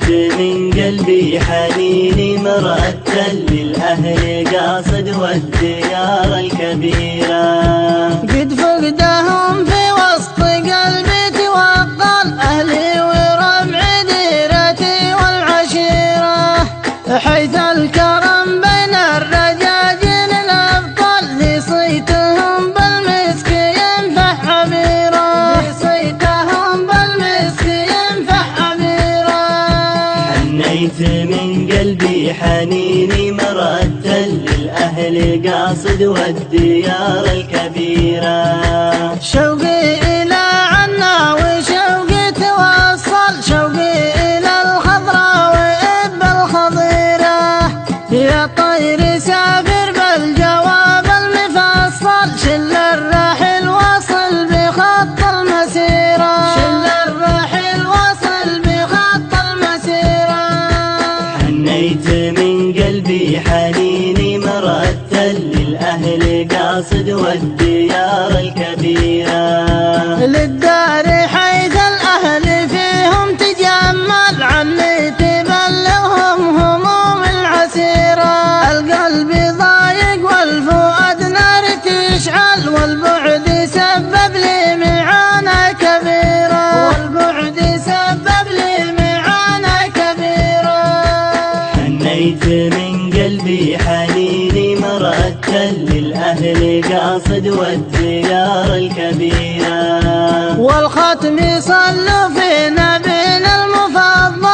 حنيت من قلبي حنيني مرتل للأهل قاصد والديار الكبيرة. قد فقدهم في وسط قلبي توغل أهلي وربع ديرتي والعشيرة، حيث الكرم بين الرجاجيل الأبطال لصيتهم بالمسك ينفح عبيرة، لصيتهم بالمسك ينفح عبيرة. حنيت من قلبي حنيني مرتل للأهل قاصد والديار الكبيرة. شوقي إلى عنا وشوقي توصل، شوقي إلى الخضراء وإب الخضيرة. يا طير سافر بالجواب المفصل، شل الرحل وصل بخط المسيرة، شل الرحل وصل بخط المسيرة. حنيت من قلبي حنيني مرتل للأهل قاصد والديار الكبيرة. للدار حيث الأهل فيهم تجمل، عني تبلغهم هموم العسيرة. القلب ضايق والفؤاد نار تشعل، والبعد سبب لي معاناة كبيرة، والبعد سبب لي معاناة كبيرة. حنيت من قلبي حنيني مرتل للأهل قاصد والديار الكبيرة. والختم صلوا في نبينا المفضل،